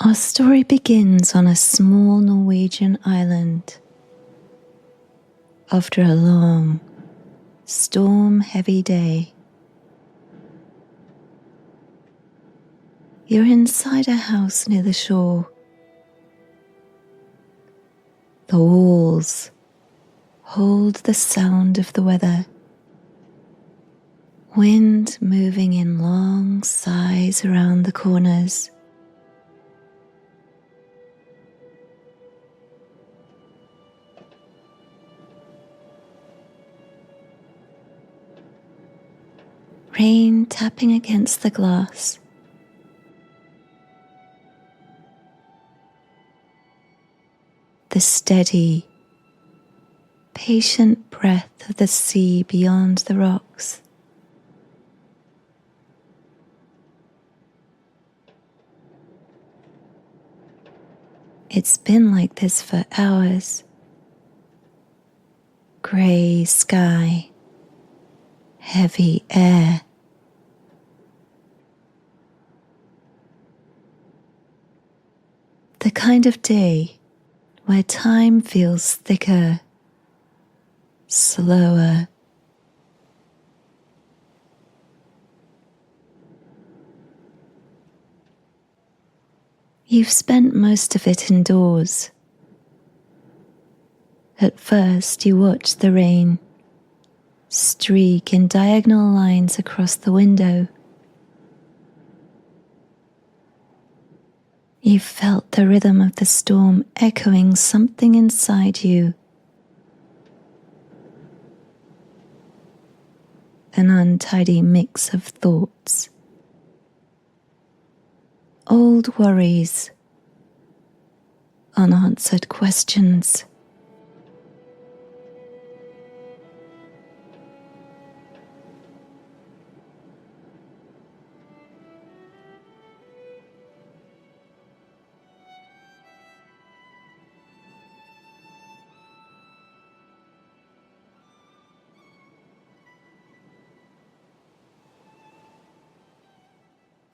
Our story begins on a small Norwegian island. After a long, storm-heavy day, you're inside a house near the shore. The walls hold the sound of the weather, wind moving in long sighs around the corners. Rain tapping against the glass. The steady, patient breath of the sea beyond the rocks. It's been like this for hours. Grey sky, heavy air. The kind of day where time feels thicker, slower. You've spent most of it indoors. At first, you watched the rain streak in diagonal lines across the window. You felt the rhythm of the storm echoing something inside you. An untidy mix of thoughts. Old worries. Unanswered questions.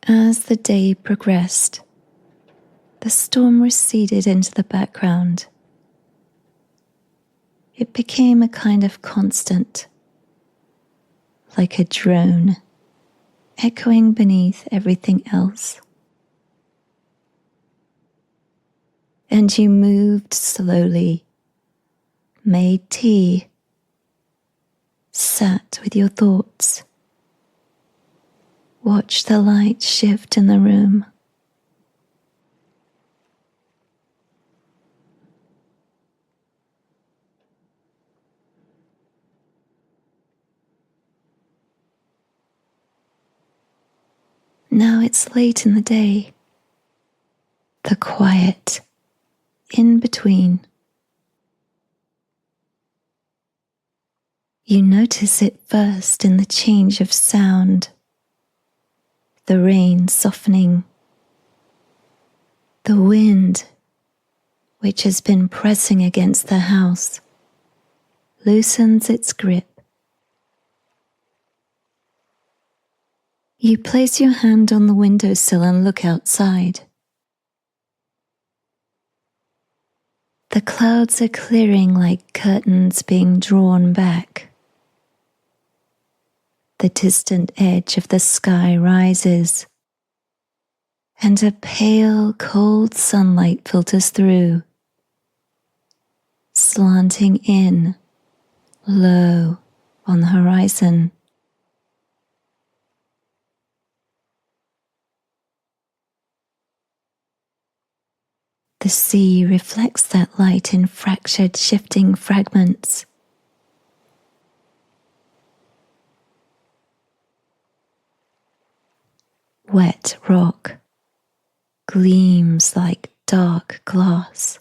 As the day progressed, the storm receded into the background. It became a kind of constant, like a drone, echoing beneath everything else. And you moved slowly, made tea, sat with your thoughts. Watch the light shift in the room. Now it's late in the day. The quiet in between. You notice it first in the change of sound. The rain softening, the wind, which has been pressing against the house, loosens its grip. You place your hand on the windowsill and look outside. The clouds are clearing like curtains being drawn back. The distant edge of the sky rises, and a pale, cold sunlight filters through, slanting in, low on the horizon. The sea reflects that light in fractured, shifting fragments. Wet rock gleams like dark glass.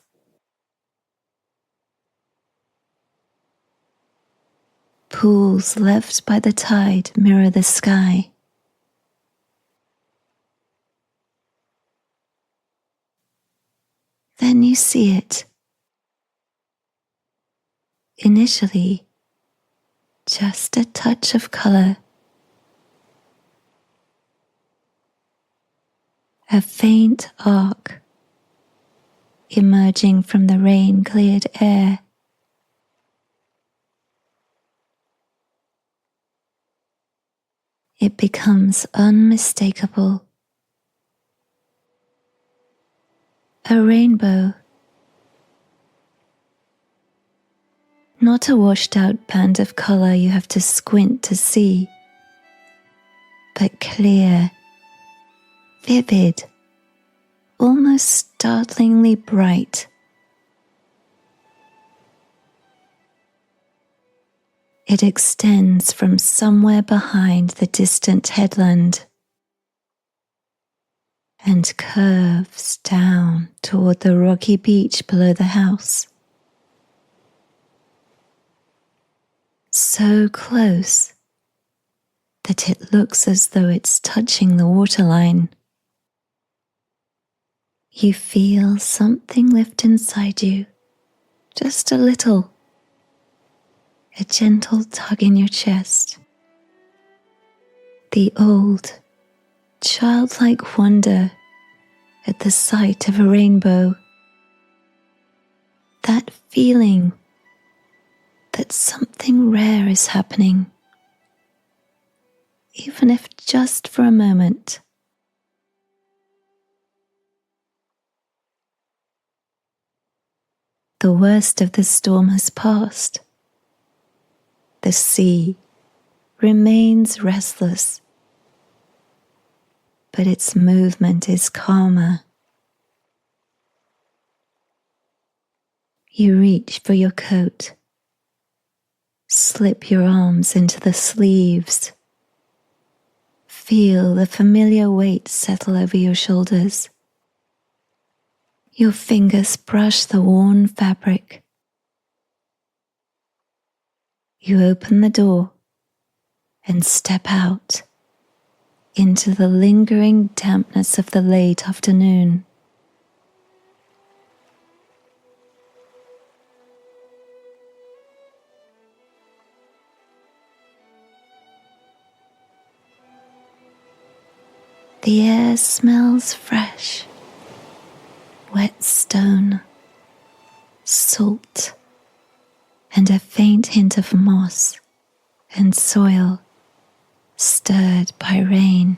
Pools left by the tide mirror the sky. Then you see it. Initially, just a touch of color. A faint arc emerging from the rain-cleared air. It becomes unmistakable. A rainbow. Not a washed-out band of color you have to squint to see, but clear, vivid, almost startlingly bright. It extends from somewhere behind the distant headland and curves down toward the rocky beach below the house. So close that it looks as though it's touching the waterline. You feel something lift inside you, just a little, a gentle tug in your chest. The old, childlike wonder at the sight of a rainbow. That feeling that something rare is happening, even if just for a moment. The worst of the storm has passed. The sea remains restless, but its movement is calmer. You reach for your coat, slip your arms into the sleeves, feel the familiar weight settle over your shoulders. Your fingers brush the worn fabric. You open the door and step out into the lingering dampness of the late afternoon. The air smells fresh, wet stone, salt, and a faint hint of moss and soil stirred by rain.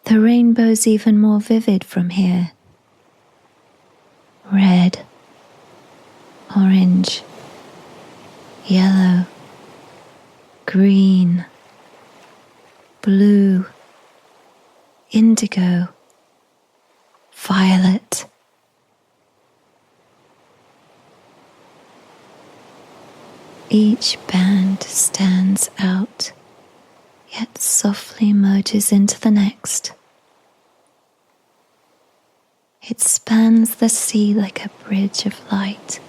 The rainbow's even more vivid from here. Red, orange, yellow, green, blue, indigo, violet. Each band stands out, yet softly merges into the next. It spans the sea like a bridge of light.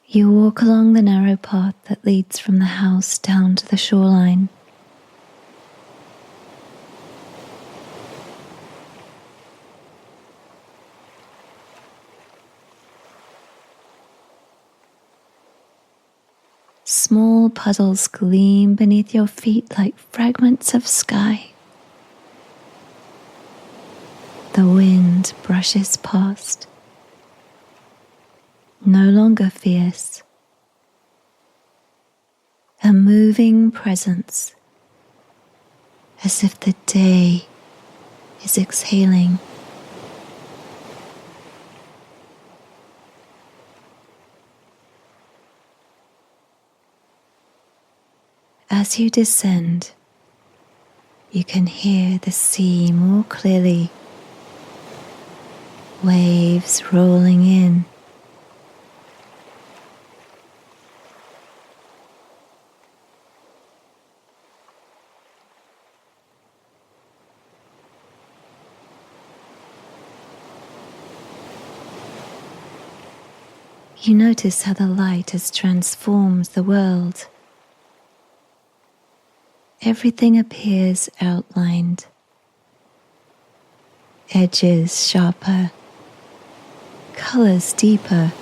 You walk along the narrow path that leads from the house down to the shoreline. Small puddles gleam beneath your feet like fragments of sky. The wind brushes past, no longer fierce, a moving presence, as if the day is exhaling. As you descend, you can hear the sea more clearly, waves rolling in. You notice how the light has transformed the world. Everything appears outlined. edges sharper, colors deeper.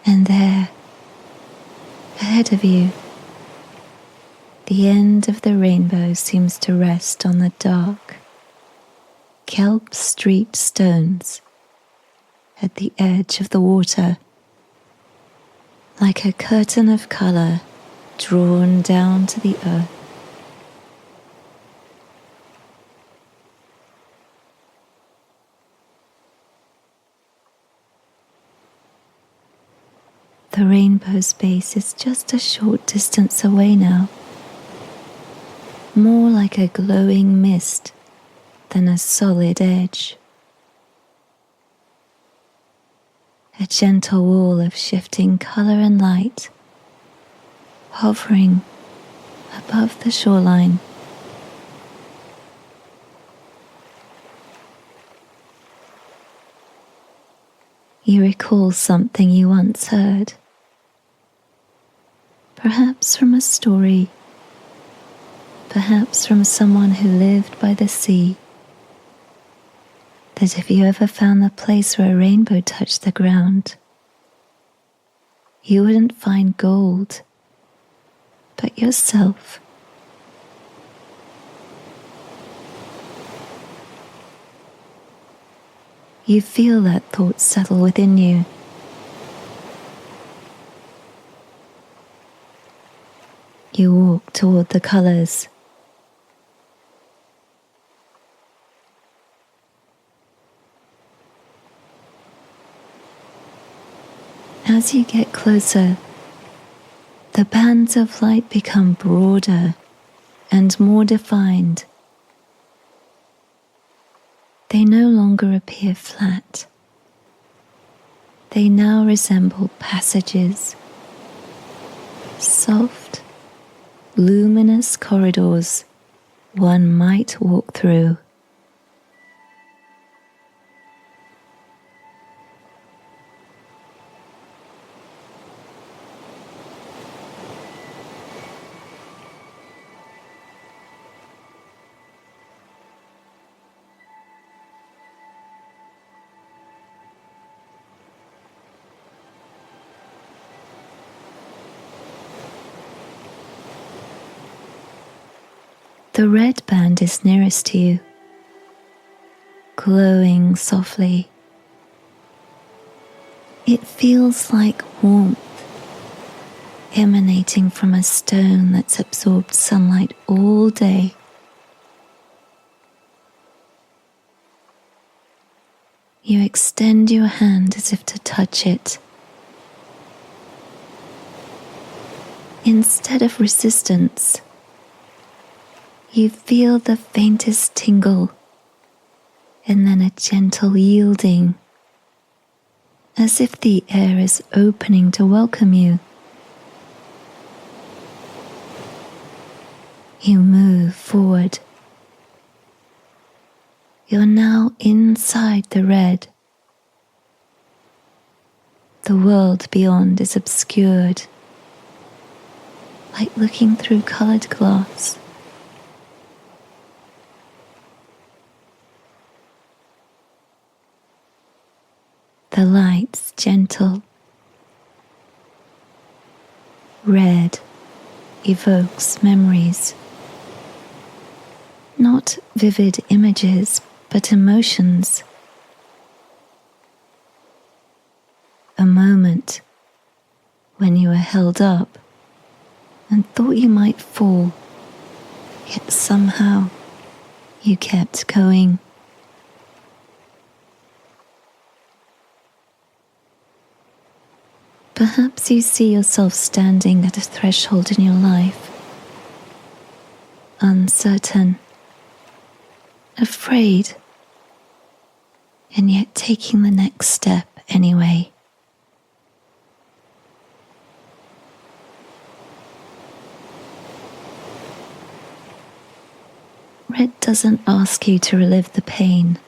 And there, ahead of you, the end of the rainbow seems to rest on the dark, kelp-streaked stones at the edge of the water, like a curtain of color drawn down to the earth. The rainbow's base is just a short distance away now, more like a glowing mist than a solid edge. A gentle wall of shifting color and light, hovering above the shoreline. You recall something you once heard, perhaps from a story, perhaps from someone who lived by the sea, that if you ever found the place where a rainbow touched the ground, you wouldn't find gold, but yourself. You feel that thought settle within you. You walk toward the colors. As you get closer, the bands of light become broader and more defined. They no longer appear flat. They now resemble passages, soft, luminous corridors one might walk through. The red band is nearest to you, glowing softly. It feels like warmth emanating from a stone that's absorbed sunlight all day. You extend your hand as if to touch it. Instead of resistance, you feel the faintest tingle and then a gentle yielding, as if the air is opening to welcome you. You move forward. You're now inside the red. The world beyond is obscured, like looking through colored glass. The light's gentle. Red evokes memories. Not vivid images, but emotions. A moment when you were held up and thought you might fall, yet somehow you kept going. Perhaps you see yourself standing at a threshold in your life, uncertain, afraid, and yet taking the next step anyway. Red doesn't ask you to relive the pain.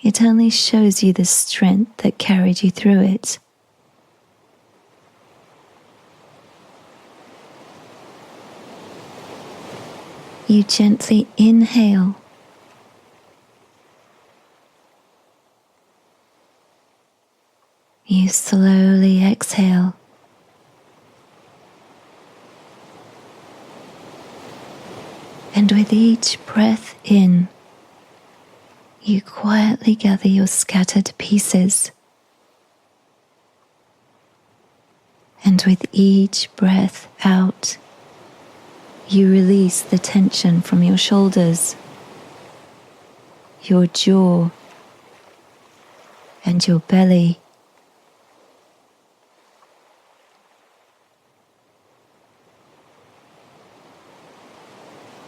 It only shows you the strength that carried you through it. You gently inhale. You slowly exhale. And with each breath in, you quietly gather your scattered pieces. And with each breath out, you release the tension from your shoulders, your jaw, and your belly.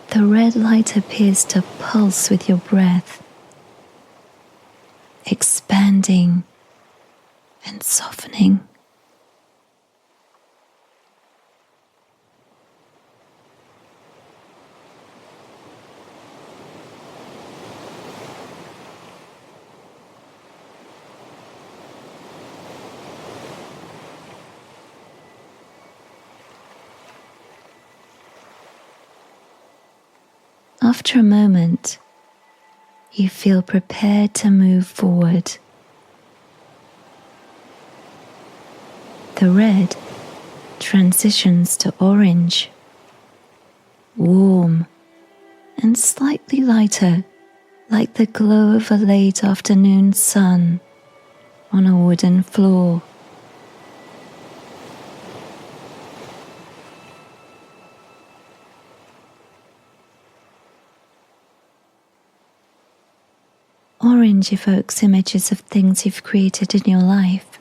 The red light appears to pulse with your breath, expanding and softening. After a moment, you feel prepared to move forward. The red transitions to orange, warm and slightly lighter, like the glow of a late afternoon sun on a wooden floor. Orange evokes images of things you've created in your life.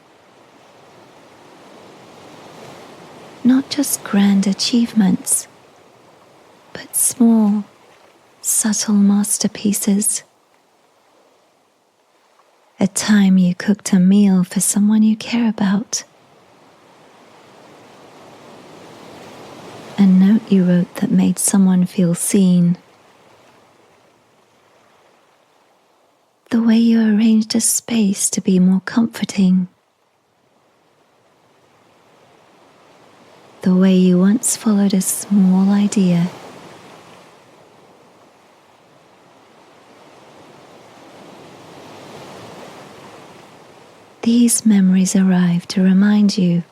Not just grand achievements, but small, subtle masterpieces. A time you cooked a meal for someone you care about. A note you wrote that made someone feel seen. The way you arranged a space to be more comforting. The way you once followed a small idea. These memories arrive to remind you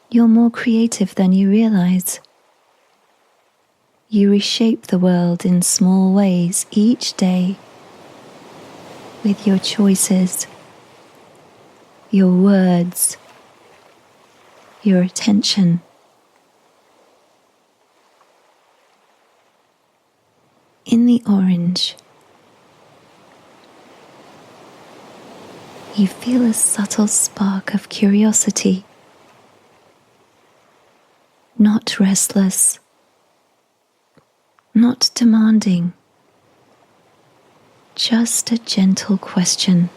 you're more creative than you realize. You reshape the world in small ways each day with your choices, your words, your attention. In the orange, you feel a subtle spark of curiosity, not restless, not demanding, just a gentle question.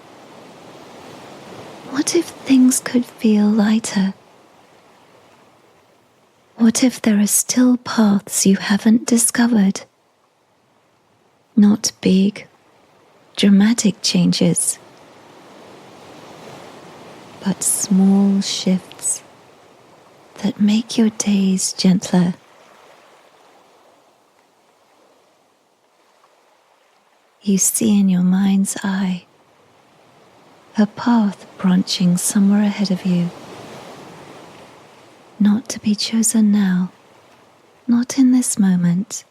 What if things could feel lighter? What if there are still paths you haven't discovered? Not big, dramatic changes, but small shifts that make your days gentler. You see in your mind's eye a path branching somewhere ahead of you, not to be chosen now, not in this moment,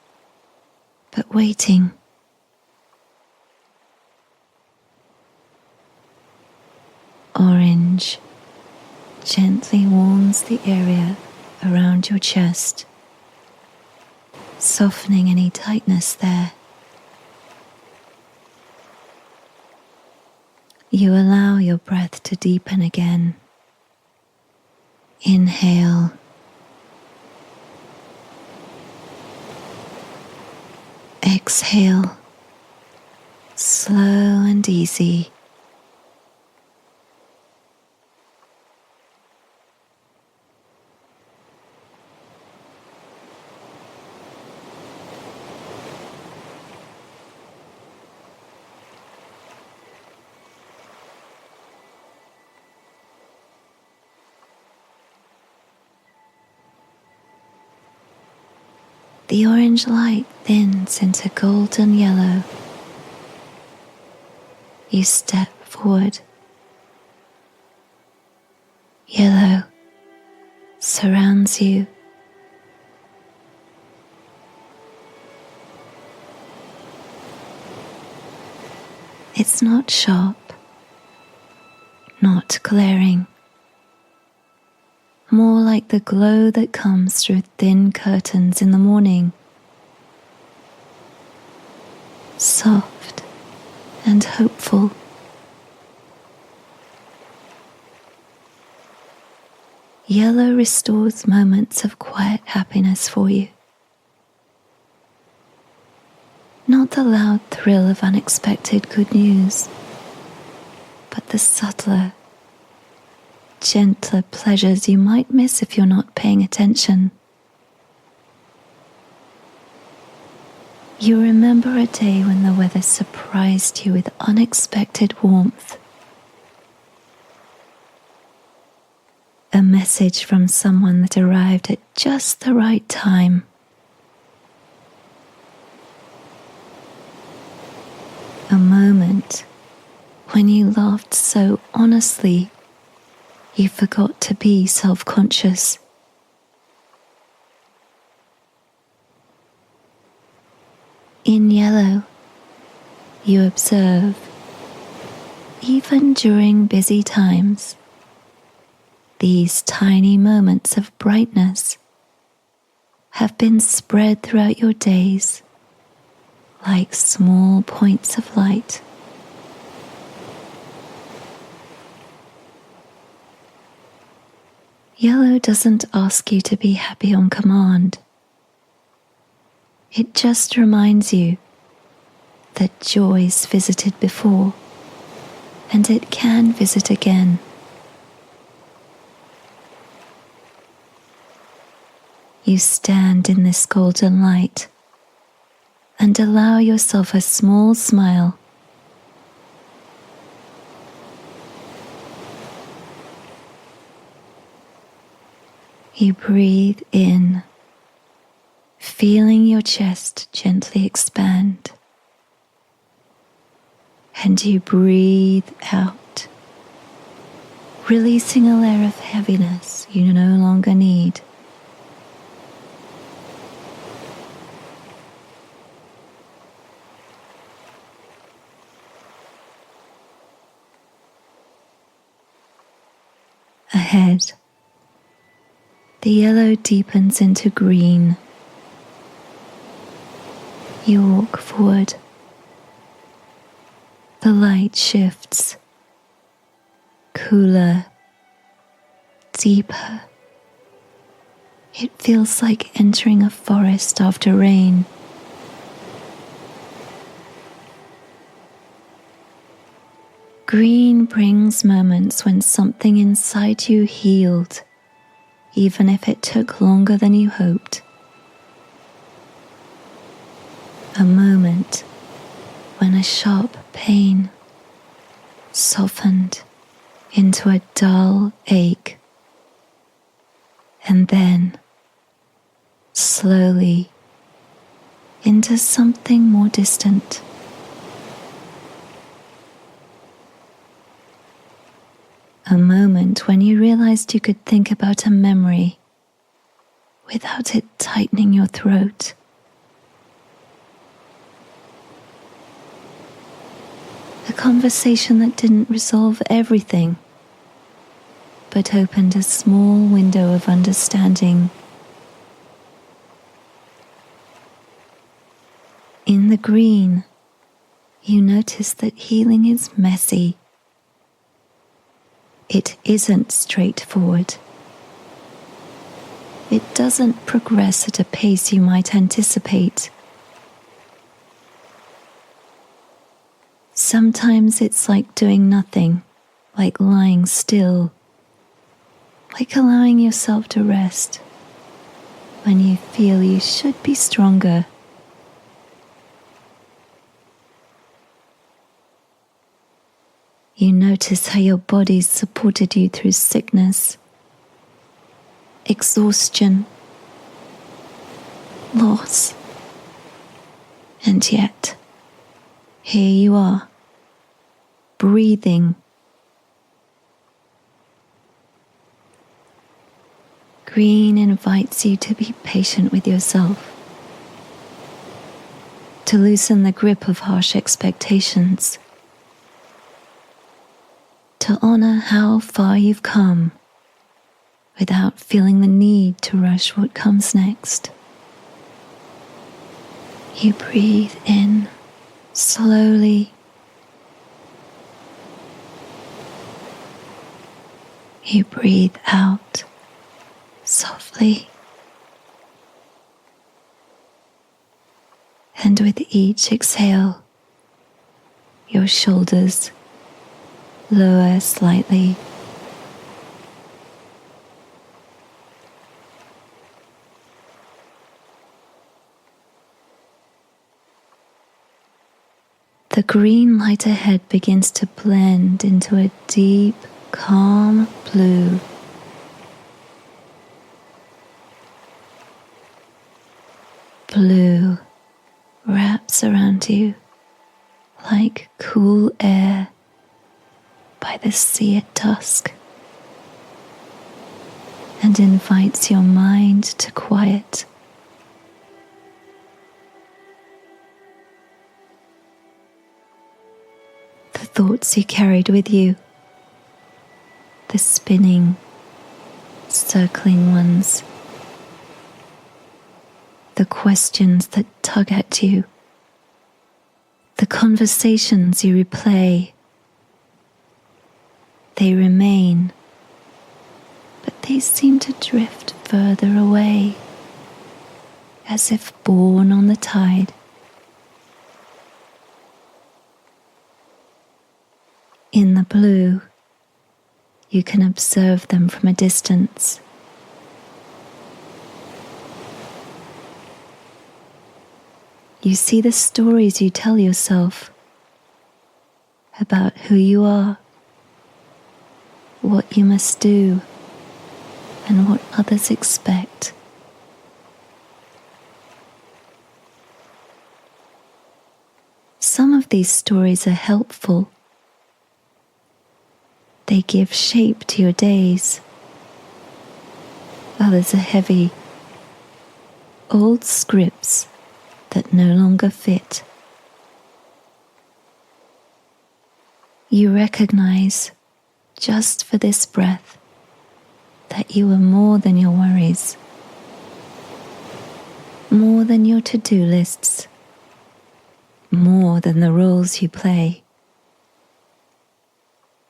but waiting. Orange gently warms the area around your chest, softening any tightness there. You allow your breath to deepen again. Inhale. Exhale. Slow and easy. The orange light thins into golden yellow. You step forward. Yellow surrounds you. It's not sharp, not glaring, more like the glow that comes through thin curtains in the morning. Soft and hopeful. Yellow restores moments of quiet happiness for you. Not the loud thrill of unexpected good news, but the subtler, gentler pleasures you might miss if you're not paying attention. You remember a day when the weather surprised you with unexpected warmth. A message from someone that arrived at just the right time. A moment when you laughed so honestly you forgot to be self-conscious. In yellow, you observe, even during busy times, these tiny moments of brightness have been spread throughout your days like small points of light. Yellow doesn't ask you to be happy on command. It just reminds you that joy's visited before, and it can visit again. You stand in this golden light and allow yourself a small smile. You breathe in, feeling your chest gently expand. And you breathe out, releasing a layer of heaviness you no longer need. Ahead, the yellow deepens into green. You walk forward. The light shifts, cooler, deeper. It feels like entering a forest after rain. Green brings moments when something inside you healed, even if it took longer than you hoped. A moment when a sharp pain softened into a dull ache, and then, slowly, into something more distant. A moment when you realized you could think about a memory without it tightening your throat. A conversation that didn't resolve everything, but opened a small window of understanding. In the green, you notice that healing is messy. It isn't straightforward. It doesn't progress at a pace you might anticipate. Sometimes it's like doing nothing, like lying still, like allowing yourself to rest when you feel you should be stronger. You notice how your body supported you through sickness, exhaustion, loss. And yet, here you are, breathing. Green invites you to be patient with yourself, to loosen the grip of harsh expectations, to honor how far you've come without feeling the need to rush what comes next. You breathe in slowly. You breathe out softly. And with each exhale, your shoulders lower slightly. The green light ahead begins to blend into a deep, calm blue. Blue wraps around you like cool air by the sea at dusk and invites your mind to quiet. The thoughts you carried with you, the spinning, circling ones, the questions that tug at you, the conversations you replay, they remain, but they seem to drift further away, as if borne on the tide. In the blue, you can observe them from a distance. You see the stories you tell yourself about who you are, what you must do, and what others expect. Some of these stories are helpful. They give shape to your days. Others are heavy, old scripts that no longer fit. You recognize, just for this breath, that you are more than your worries, more than your to-do lists, more than the roles you play.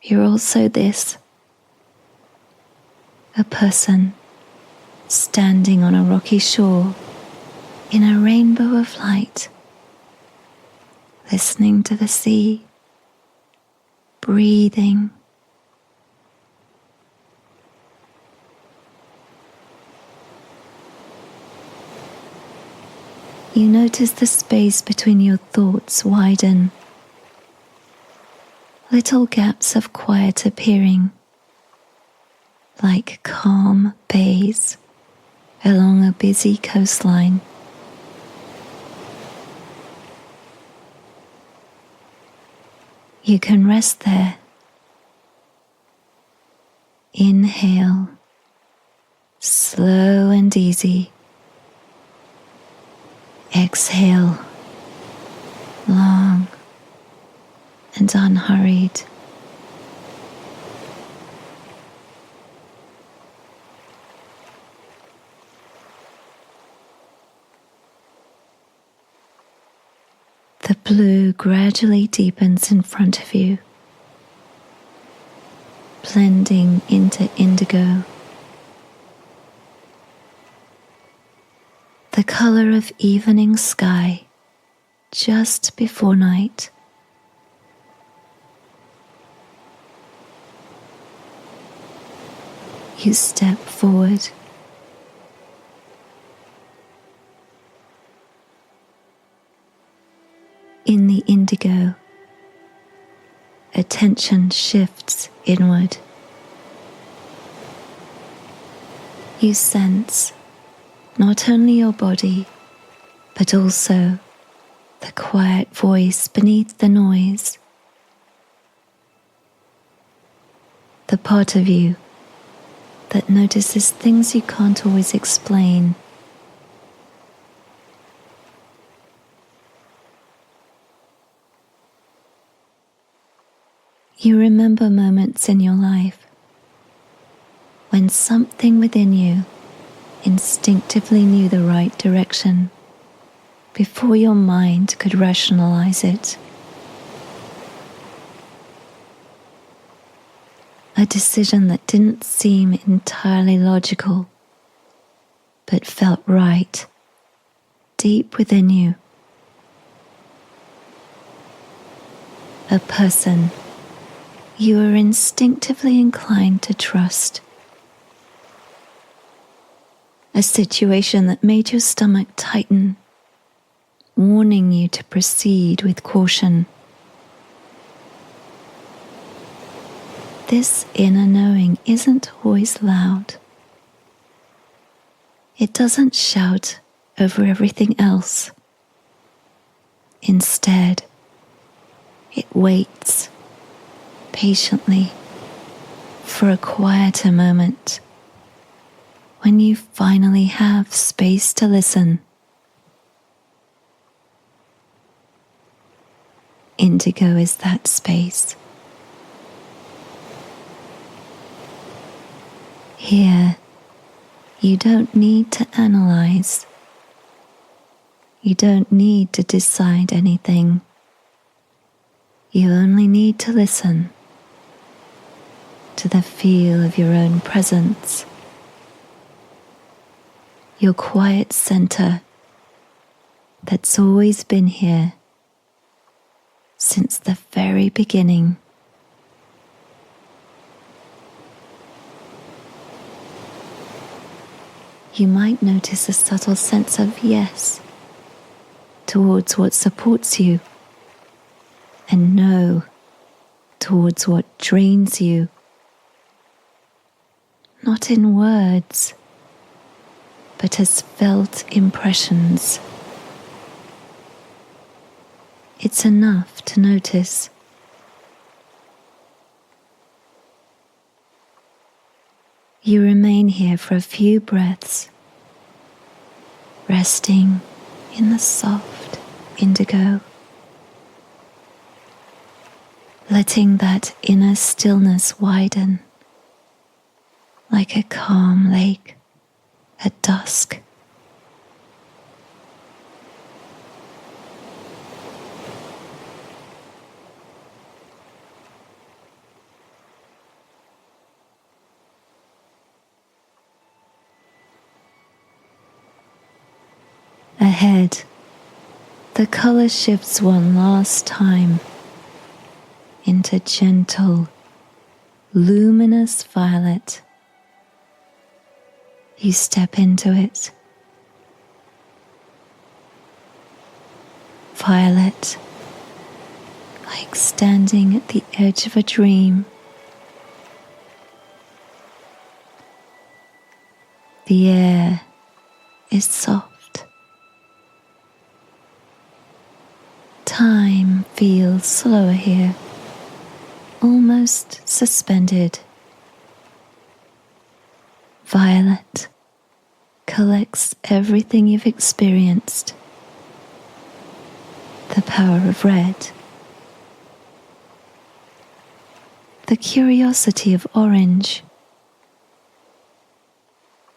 You're also this, a person standing on a rocky shore in a rainbow of light, listening to the sea, breathing. You notice the space between your thoughts widen, little gaps of quiet appearing, like calm bays along a busy coastline. You can rest there. Inhale, slow and easy. Exhale, long and unhurried. The blue gradually deepens in front of you, blending into indigo, the color of evening sky just before night. You step forward. In the indigo, attention shifts inward. You sense not only your body, but also the quiet voice beneath the noise, the part of you that notices things you can't always explain. You remember moments in your life when something within you instinctively knew the right direction before your mind could rationalize it. A decision that didn't seem entirely logical, but felt right deep within you. A person you were instinctively inclined to trust. A situation that made your stomach tighten, warning you to proceed with caution. This inner knowing isn't always loud. It doesn't shout over everything else. Instead, it waits patiently for a quieter moment when you finally have space to listen. Indigo is that space. Here, you don't need to analyze. You don't need to decide anything. You only need to listen to the feel of your own presence, your quiet center that's always been here since the very beginning. You might notice a subtle sense of yes towards what supports you, and no towards what drains you. Not in words, but as felt impressions. It's enough to notice. You remain here for a few breaths, resting in the soft indigo, letting that inner stillness widen like a calm lake at dusk. Ahead, the color shifts one last time into gentle, luminous violet. You step into it. Violet, like standing at the edge of a dream. The air is soft. Time feels slower here, almost suspended. Violet collects everything you've experienced. The power of red, the curiosity of orange,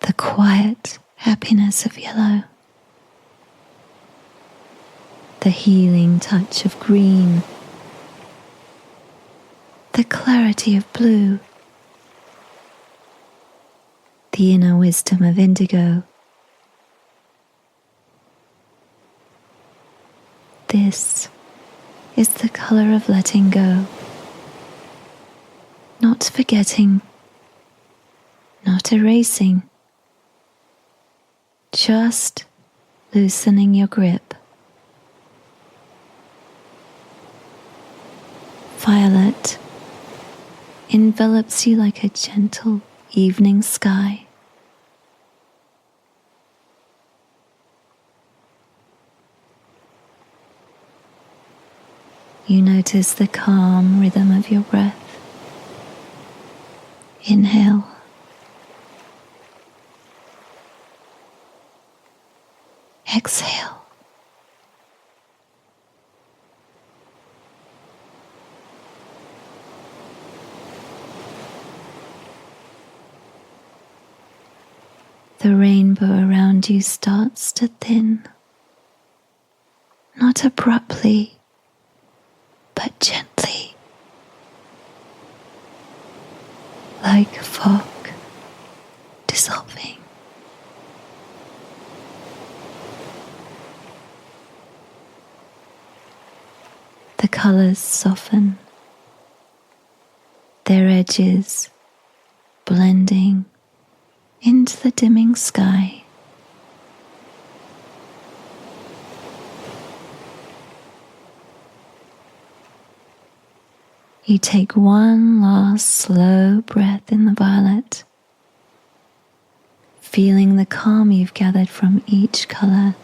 the quiet happiness of yellow, the healing touch of green, the clarity of blue, the inner wisdom of indigo. This is the color of letting go, not forgetting, not erasing, just loosening your grip. Violet envelops you like a gentle evening sky. You notice the calm rhythm of your breath. Inhale. Exhale. The rainbow around you starts to thin, not abruptly, but gently, like fog dissolving. The colors soften, their edges blending into the dimming sky. You take one last slow breath in the violet, feeling the calm you've gathered from each color.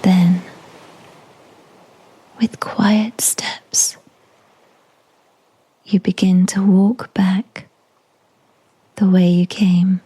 Then, with quiet steps, you begin to walk back the way you came.